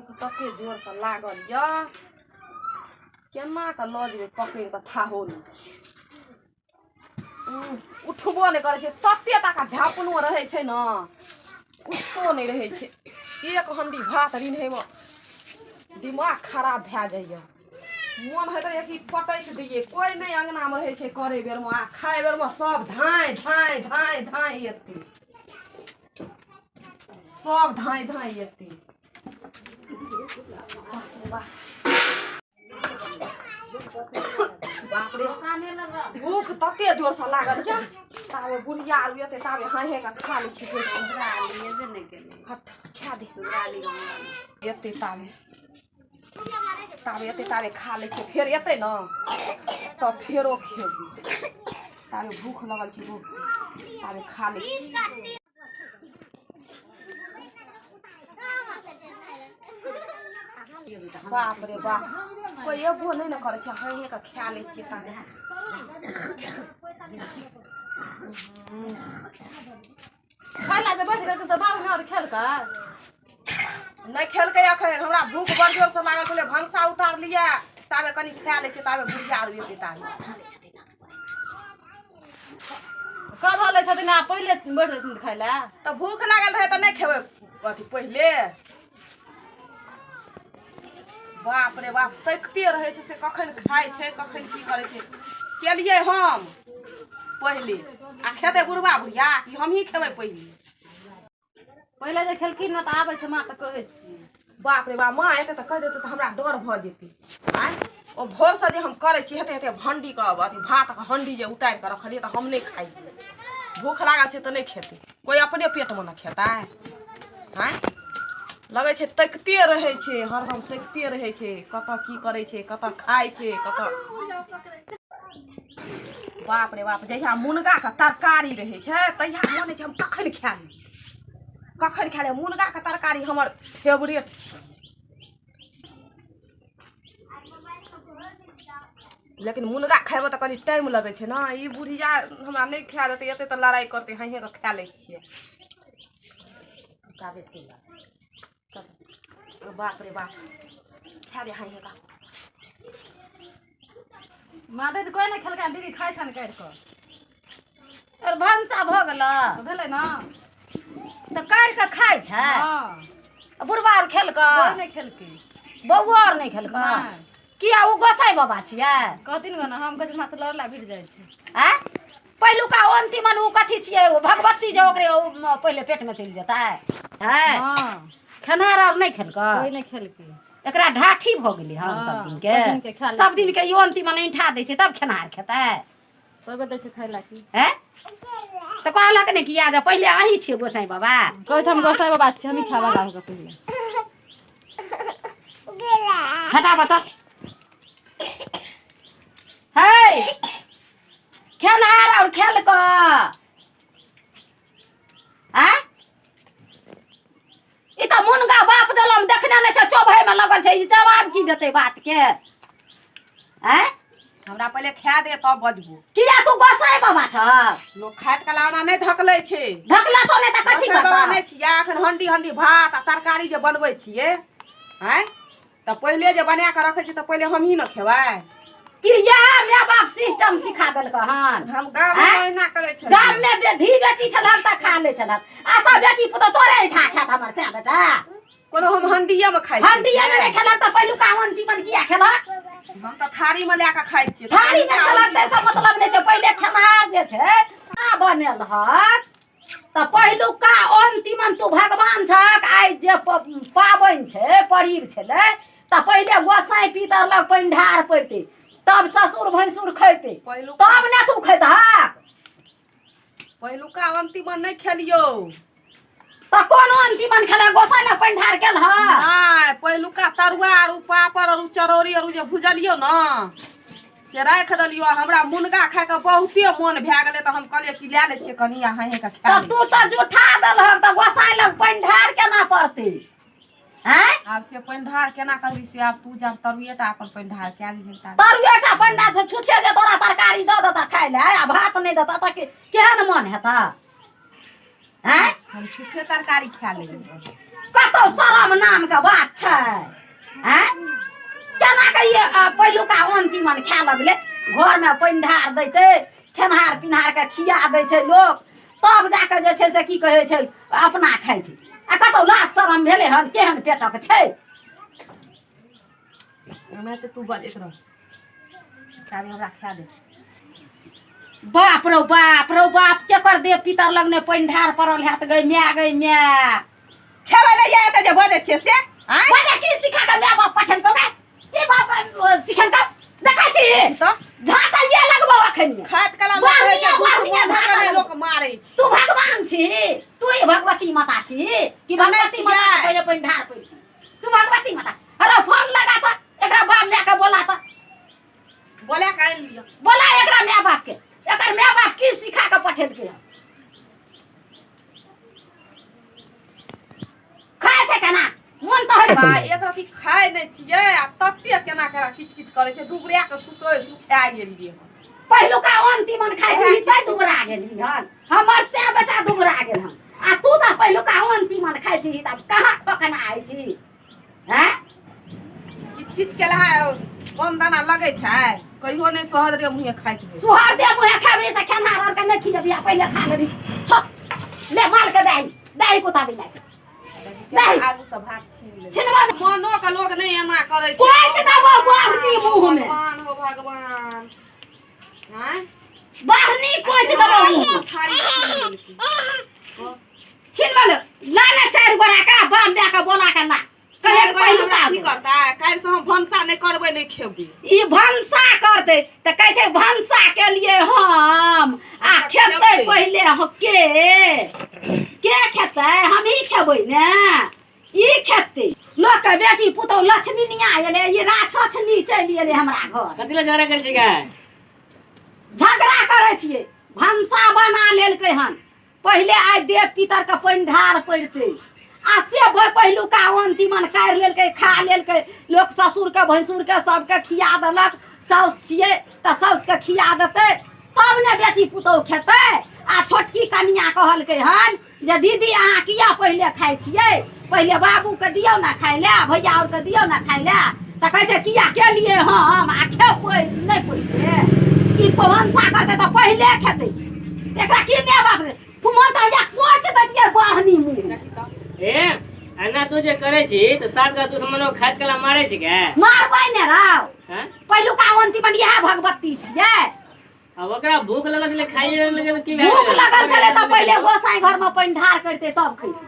भूख तते जोर से लागल या केना के ल जेबै पकड़ के थाहो नहीं छै। उठबो नहीं करे छै, तते टाका झापनो रहे छै न, उठतो नहीं रहे छै। एक हंडी भात रिन्हे में दिमाग खराब भए जाइए। मन होइत रहैए कि पटक दिए, कोई नहीं अंगना में रहे छै करे बेर में, आ खाए बेर में सब धाई धाई धाई धाई एते, सब धाई धाई एते। बाप रे भूख तते जोर से लागल क्या, तावे बुढ़िया आर एते तावे हाहे का खा लै छी। हट खा दे एते तावे तावे एते तावे खा लै छी, फेर एते न तब फेरो खेबी। तावे भूख लगल छी, भूख तावे खा लै छी। बाप रे बाप कोई एबो नहीं न करे छै, हाहे का खा लै छी तावे। खाला जे बैठ गेल से बाबू और खेलका नहीं खेलकै अखन, हमरा भूख बड़ जोर से लागल छलै, भंसा उतार लिया तावे कनी खा लै छै, तावे बुढ़िया आर एते तावे कह ले छथिन आ पहिले बैठ रहथिन खाइला त भूख लागल रहे त नहीं खेबै अथी पहिले। बाप रे बाप तकते रहे छै से कखन खाय छै कखन की करे छै। केलिए हम पहिले आ खेते बुढ़वा बुढ़िया कि हम ही खेबै पहिले। पहिले जे खेलखिन न त आबै छै माँ त कहै छी। बाप रे बाप माँ एते त कह देते त हमरा डर भ जेतै। आय ओ भोर से जे हम करे छी हेते हेते भंडी के अथी भात के हंडी जे उतार के रखलिए त हम नहीं खाई। भूख लागल छै त नहीं खेते, कोई अपने पेट में न खेतै। आय लगे छै तकते रहे छै, हरदम तकते रहे छै, कत की करे छै, कत खाय छै, कत। बाप रे बाप जहिया मुनगा के तरकारी रहे छै तहिया मने छै हम कखन खा ली, कखन खा ले। मुनगा के तरकारी हमर फेवरेट छै, लेकिन मुनगा खाए में त कनी टाइम लगे छै ना। ई बुढ़िया हमरा नहीं खा देते, एते त लड़ाई करते, हाहे के खा लै छियै। बाप रे बाप खा दे हाहे का। माँ दे कोई नहीं खेलका दीदी खाइ छन काट क और भंसा भ गेल भेलै न त काट के खाइ छै। हां बुढ़वा और खेल क कोई नहीं खेलके, बौआ और नहीं खेल क किया उ गोसाई बाबा छियै। कहथिन गन हम कहथिन मां से लड़ला भिड़ जाय छै। हैं पहिलुका अंतिम उ कथी छियै, भगवती जे ओकरे पहिले पेट में चल जेतै। हैं हां खनार और नहीं खेल क कोई नहीं खेलके, एकरा ढाठी भ गेलै हन सब दिन के, सब दिन के यो अंतिम में नहीं ठा दै छै तब खेनार खेतै। तबे दै छै खाइला की। हैं त कहलक ने किया जे पहिले अहीं छियै गोसाई बाबा। कहै छै हम गोसाई बाबा छी, हम खावा गाँव के पहिले। हटा बता है खेनार और खेल क ई त मुनगा बाप दलम देखने नहीं छै, चोभे में लगल छै। ई जवाब की देते बात के। हैं हमरा पहिले खा दे तब बजबू। किया तू गोसाई बाबा छ, लोग खाइत कलावना नहीं धकले छै। ढकला तो नहीं त कथी बाबा करता। नहीं छियै अखन हंडी हंडी भात आ तरकारी जे बनबै छियै हैं त पहिले जे बना के रखे छी त पहिले हम ही न खेबै। किया माय बाप सिस्टम सिखा देलक हन। हम गांव में महीना करे छै, गाम में बेटी बेटी छलक त खा ले छलक, आ त बेटी पुतो तोरे उठा खात हमर से बेटा। कोनो हम हंडिये में खाइ छी। हंडिया में नहीं खेलक त पहिलुका अंतिमन किया खेलक। हम त थारी में लेके खाइ छी। थारी में खेलक त सब मतलब नहीं छै। पहिले खेनार जे छै आ बनल हक त पहिलुका अंतिमन तू भगवान छक। आइ जे पाबन छै परीर छले त पहिले गोसाई पितर लग पंडार पड़ते, तब ससुर भैंसुर खैते, तब ने तू खैतहक। पहिलुका अंतिमन नहीं खेलियो त कोनो अंतिमन खेला गोसाई लग पंडार केल ह। नहीं पहिलुका तरुआ आर पापड़ और चरौरी और जे भुजलियो न से राख दलियो। हमरा मुनगा खाए के बहुते मन भए गेले त हम कहलिए कि ले ले छियै कनी आ हाहे के खा। तू त जुठा देलहक त गोसाई लग पंडार केना पड़ते। हैं आब से पंडार केना करबी से आब तू जान तरुएटा अपन पंडार के दी। तरुएटा पंडार से छुछे जे तोरा तरकारी द देता खाइ ले आ भात नहीं देता त केहन मन हेता। हैं हम छुछे तरकारी खा लेबे। कतो शरम नाम के बात छै हैं केना के ये पहिलुका अंतिमन खाए लगले घर में पानि ढार दैते खेनहार पिनहार के खिया दै छै लोग तब जाके जे छै से की कहै छै अपना खाइ छै आ कतो लाज शरम भेलै हन केहन पेटक छै मैं तो तू बजत रह ताबे हमरा खा दे बाप रो बाप केकर दे पितर लग ने पानि ढार पड़ल हैत गई मै खेबै ले जाए त जे बजै छै से बजे की सिखा के मै बाप पठन को की बाप सिखन का देखा छी तो झाटा ये लगबो अखन खात कला लोग रहै छै दुश्मन धक्का नै लोक मारै छै तू भगवान छी तू ही भगवती माता छी कि भगवती माता के पहिले पानि ढार पड़ि तू भगवती माता अरे फोन लगा त एकरा बाप मै के बोला त बोले काल लियो बोला एकरा मै बाप के एकर मै बाप की सिखा के पठेलकै खाए छै केना मन त होय बा एक रति खाय नै छियै आ तत्ते केना केना किच किच करै छै दुबरिया के सुखा गेलियै पहिलुका अंतिमन खाइ छी तै दुबरा गेली हन हमर ते बेटा दुबरा गेल हन आ तू त पहिलुका अंतिमन खाइ छी त कहां पकना आइ छी हैं किच किच केला कम दाना लगै छै कहियो नै सोहर रे मुहे खाइ के सुहार दे मुहे खाबे से खेनार और के नै खियबी पहिले खा लेबी ले मार के दाई को ताबी लाग दाई आलू सब भात छीन ले छिनवा मनो के लोग नै एना करै छै कोच दबो बाहरी मुंह में भगवान हो भगवान हैं बाहरी कोच दबो थारी छिनवा लाना चार बड़ा का बाप दे के बोला के ला कहे पहिलुका की करता काल से हम भंसा नै करबै नै खेबै ई भंसा करते त कहै छै भंसा के लिए हम आ खेतै पहिले के खेतै हम ही खेबै ने ई खेतै लोक के बेटी पुतौ लक्ष्मीनिया एले ई राछछनी चलि एले हमरा घर कतिला झगड़ा करै छी गाय झगड़ा करै छियै भंसा बना लेलकै हन पहिले आइ देव पितर के पानि ढार पड़तै आ से पहिलुका अंतिमन काढ़ लेलकै खा लेलकै लोक ससुर के भैंसुर के सबके खिया देलक साउस छियै त साउस के खिया देतै तब ने बेटी पुतौह खेतै आ छोटकी कनिया कहलकै हन जे दीदी अहाँ किया पहिले खाइ छियै पहिले बाबू के दियौ ना खाइ ले भैया और के दियौ ना खाइ ले त कहै छै किया के लिए हम आ खेबै नै पहिले ई भंसा करतै त पहिले खेतै एकरा की मै बाप रे फुमन त या कोच दतियै बाहनी मुंह ए अन्ना तू जे करे छी त सात का दुश्मनो खात कला मारे छी के मारबै ने राव हां पहिलुका अंतिमन इहा भगवती छियै अब ओकरा भूख लगल छले खाइए लगे त की भूख लगल छले त पहिले गोसाई घर में पानि ढार करते तब खैते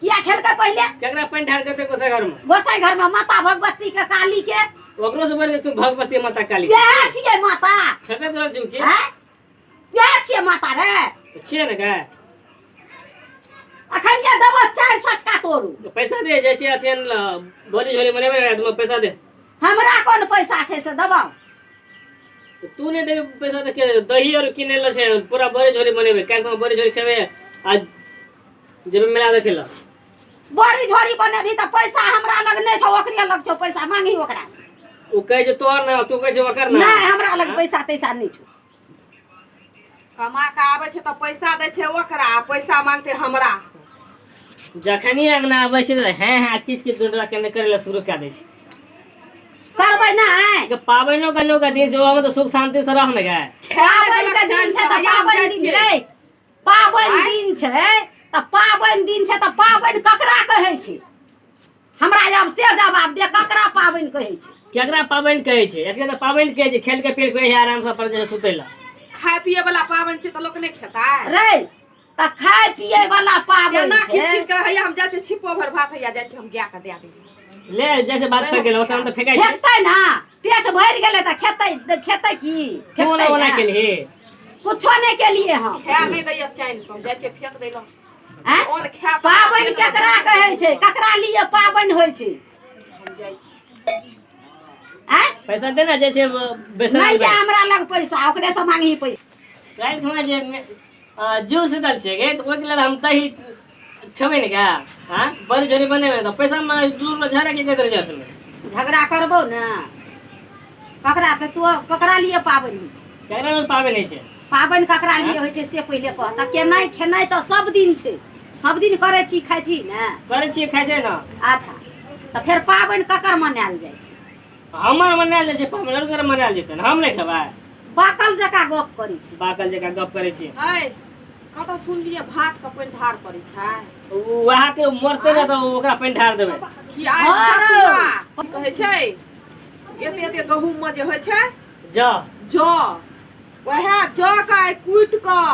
किया खेलकै पहिले केकरा पानि ढार करते गोसाई घर में गोसाई घर में माता भगवती के काली के ओकरो से बढ़ के भगवती माता काली ये छियै माता छबे करल छी के हैं ये छियै माता रे छियै ने का अखन ये दबो 4 सटका तोरू तो पैसा दे जैसे अथन बोरी झोली बनेबे तुम पैसा दे हमरा कोन पैसा छै से दबाओ तू ने दे पैसा दे के दही और किने ल से पूरा बोरी झोली बनेबे काल को बोरी झोली खेबे आज जब मेला देखेला बोरी झोरी बनेबी त पैसा हमरा लग नै छौ ओकरे लग छौ पैसा मांगी ओकरा से उ कहे जे तोर ना तू कहे जे ओकर ना नहीं हमरा लग पैसा तैसा नहीं छौ कमा के आबै छै त पैसा दै छै ओकरा पैसा मांगते हमरा से जखनी अंगना आबै छै हैं हैं किस किस डरा केने करेला शुरू कर दै छै करबै ना के पाबैनो का लोग दिन जो हम तो सुख शांति से रह न गए पाबनि के दिन छै त पाबनि दिन रे पाबनि दिन छै त पाबनि दिन छै त पाबनि ककरा कहै छै हमरा अब से जवाब दे ककरा पाबनि कहै छै केकरा पाबनि कहै छै एकरा त पाबनि कहै छै खेल के पेट पे आराम से पर जे सुतेला खाय पिए वाला पाबनि छै त लोक नै खेता रे त खाय पिए वाला पाबनि केना छै किछ के हैया हम जाय छै छिपो भर भात हैया जाय छै हम गाय के दे देबै ले जैसे बात कर गेल ओतन त फेकाइ छै खेतै ना पेट भरि गेलै त खेतै की तू ना बना के लिए कुछो नै के लिए हम खाय नै दैय चैन से जाय छै फेक देलौ हैं ओन खाय पाबनि केकरा कहै छै ककरा लिए पाबनि होइ छै हम जाय छी हैं पैसा देना जैसे बेसन नहीं दे हमरा लग पैसा ओकरे से मांगी पैसा काल खमा जे जीव से दल छै गे त ओके लेल हम दही खेबै ने का हां बड़ी झोरी बनेबे त पैसा में दूर में झरा के कदर जात में झगड़ा करबो ना ककरा त तू ककरा लिए पाबनि होइ छै केकरा पाबे नहीं छै पाबनि ककरा लिए होइ छै से पहिले कह त केनाइ खेनाइ त सब दिन छै सब दिन करे छी खाइ छी ने करे छियै खाइ छै ने अच्छा तऽ फेर पाबनि ककर मनायल जाइ छै हमर मनायल जाइ छै पाबनि ओकर मनायल जेतै ने हम नहि खेबै बाकल जकाँ गप करै छी बाकल जकाँ गप करै छियै है कतऽ सुनलिए भात के पानि ढार पड़ै छै वहाँ के मरते ने तऽ ओकरा पानि ढार देबै कि आइ सतुआ कहै छै एते एते गहूम में जे होइ छै जौ वएह जौ के आइ कुटि कऽ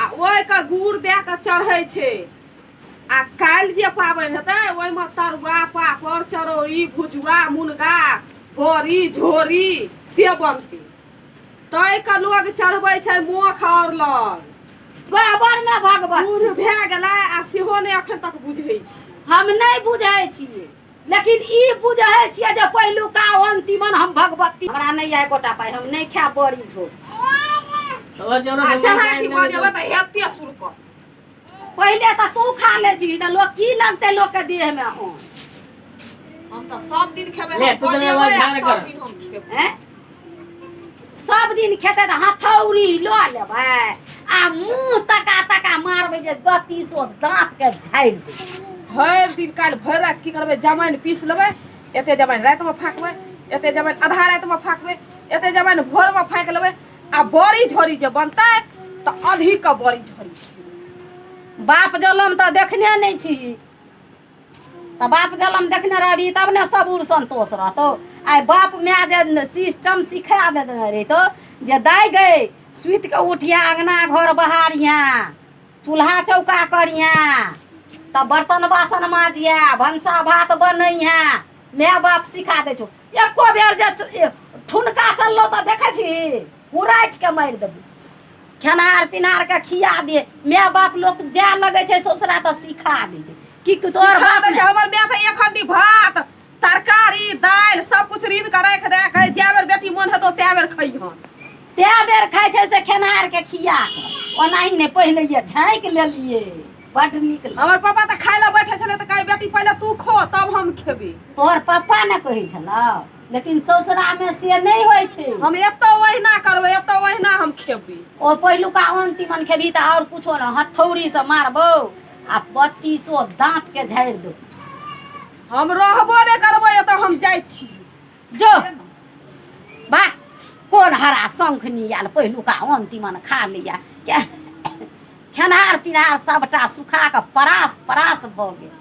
आ ओहि के गुड़ दे के चढ़ै छै आ काल्हि जे पाबनि हेतै ओहिमे तरुआ पापड़ चरौरी भुजुआ मुनगा बड़ी झोरी से बनतै तै के लोग चढ़बै छै मोख और लग गोबर में भगवती बूढ़ भए गेलै आ सेहो नहि अखन तक बुझै छी हम नहीं बुझे छियै लेकिन ई बुझे छियै जे पहिलुका अंतिमन हम भगवती हमरा नहीं है गोटा पाई हम नहीं खाए बड़ी झोर चढ़ा की बनेबै तऽ हेते सुर कर पहले तो तू खा ले छी त लोग की लगते लोग के देह में हम तऽ सब दिन खेबै ले, हम तू तो बनेबै आवाज आ झाड़ सब कर। दिन हम खेबै हैं सब दिन खेते त हथौड़ी ल लेबै आ मुंह तका तका मारबै जे गति सो दांत के झाड़ि दे भरि दिन काल्हि भरि राति की करबै जमाइन पीस लेबै एते जमाइन रातिमे फाकबै एते जमाइन आधा रातिमे फाकबै एते जमाइन भोरमे फाँकि लेबै आ बड़ी झोरी जे बनतै तऽ अधिक के बड़ी झोरी बाप जलम त देखने नहीं छी त बाप जलम देखने रहबी तब ने सबूर संतोष रहतो आइ बाप माय जे सिस्टम सिखा देने रहितो जे दाय गए सुति के उठिया अंगना घर बहारिया चूल्हा चौका करिया तब बर्तन बासन माजिया भंसा भात बनैया माय बाप सिखा दे छो एको बेर जे ठुनका चललो त देखे छी उराटि के मारि देबू खेनार पिनार के खिया दे माय बाप लोग जाय लगे छै ससुरा त सिखा दे छै कि तोर सिखा बाप दै छै हमर माय तऽ एक हड्डी भात तरकारी दालि सब कुछ रीन के राखि दे कहे जे बेर बेटी मोन हेतौ तै बेर खइहन ते बेर खाइ छै से खेनार के खिया के ओनाही ने पहिले ये झाँकि लेलिए बड नीक लगे हमर पापा तऽ खाय लए बैठे छलै तऽ कहे बेटी पहिले तू खो तब हम खेबै तोहर पप्पा ने कहै छलौ लेकिन ससुरा में से नहीं होय छै हम एतौ ओहिना करबै एतौ ओहिना हम खेबै ओ पहिलुका अंतिमन खेबी त और कुछो न हथौड़ी से मारबो आ 3200 दांत के झाड़ि दो हम रहबो नहि करबै एतऽ हम जाइ छी जो बा कोन हरा शंखनी आयल पहिलुका अंतिमन खा लिया खेनार पिनार सबटा सुखा के परास परास भ गेल